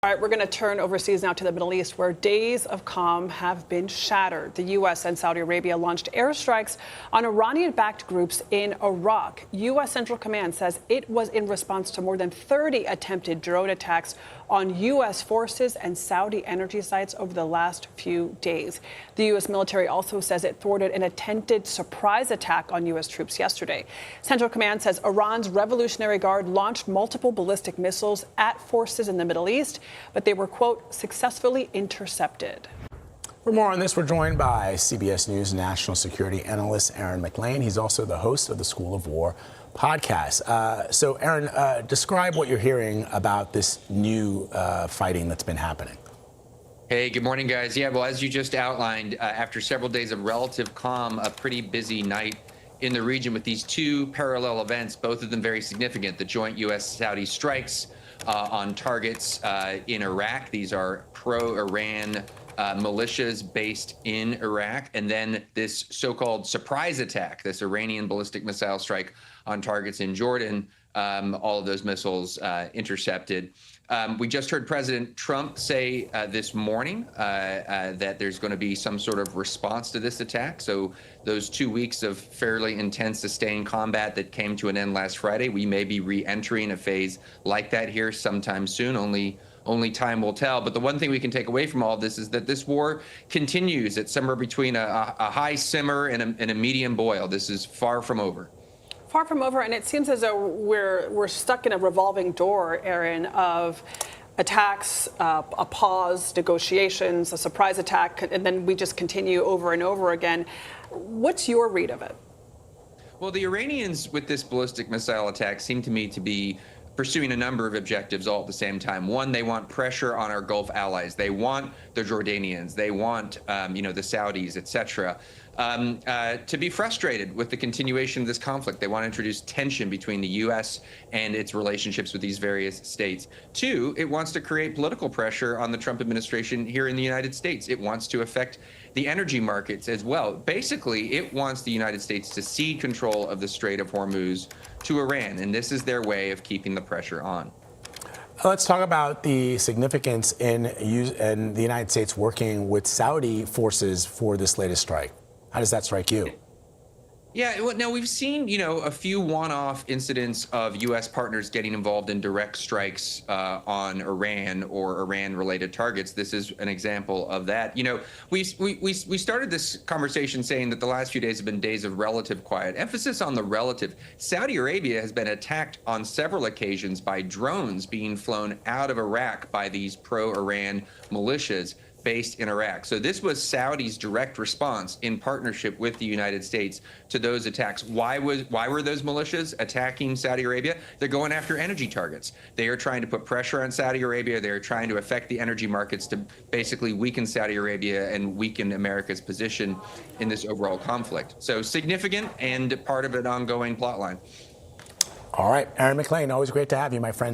All right, we're going to turn overseas now to the Middle East, where days of calm have been shattered. The U.S. and Saudi Arabia launched airstrikes on Iranian-backed groups in Iraq. U.S. Central Command says it was in response to more than 30 attempted drone attacks on U.S. forces and Saudi energy sites over the last few days. The U.S. military also says it thwarted an attempted surprise attack on U.S. troops yesterday. Central Command says Iran's Revolutionary Guard launched multiple ballistic missiles at forces in the Middle East, but they were, quote, successfully intercepted. For more on this, we're joined by CBS News national security analyst Aaron MacLean. He's also the host of the School of War podcast. So, Aaron, describe what you're hearing about this new fighting that's been happening. Hey, good morning, guys. Yeah, well, as you just outlined, after several days of relative calm, a pretty busy night in the region with these two parallel events, both of them very significant. The joint U.S.-Saudi strikes on targets in Iraq. These are pro-Iran militias based in Iraq. And then this so-called surprise attack, this Iranian ballistic missile strike on targets in Jordan, all of those missiles intercepted. We just heard President Trump say this morning that there's going to be some sort of response to this attack. So those 2 weeks of fairly intense, sustained combat that came to an end last Friday, we may be re-entering a phase like that here sometime soon. Only time will tell. But the one thing we can take away from all of this is that this war continues at somewhere between a high simmer and a medium boil. This is far from over. Far from over, and it seems as though we're stuck in a revolving door, Aaron, of attacks, a pause, negotiations, a surprise attack, and then we just continue over and over again. What's your read of it? Well, the Iranians with this ballistic missile attack seem to me to be pursuing a number of objectives all at the same time. One, they want pressure on our Gulf allies. They want the Jordanians. They want, the Saudis, et cetera, to be frustrated with the continuation of this conflict. They want to introduce tension between the U.S. and its relationships with these various states. Two, it wants to create political pressure on the Trump administration here in the United States. It wants to affect the energy markets as well. Basically, it wants the United States to cede control of the Strait of Hormuz to Iran, and this is their way of keeping the pressure on. Let's talk about the significance in the United States working with Saudi forces for this latest strike. How does that strike you? Yeah, well, now we've seen, a few one-off incidents of U.S. partners getting involved in direct strikes on Iran or Iran-related targets. This is an example of that. We started this conversation saying that the last few days have been days of relative quiet. Emphasis on the relative. Saudi Arabia has been attacked on several occasions by drones being flown out of Iraq by these pro-Iran militias based in Iraq. So this was Saudi's direct response in partnership with the United States to those attacks. Why were those militias attacking Saudi Arabia? They're going after energy targets. They are trying to put pressure on Saudi Arabia. They are trying to affect the energy markets to basically weaken Saudi Arabia and weaken America's position in this overall conflict. So significant and part of an ongoing plotline. All right, Aaron MacLean, always great to have you, my friend.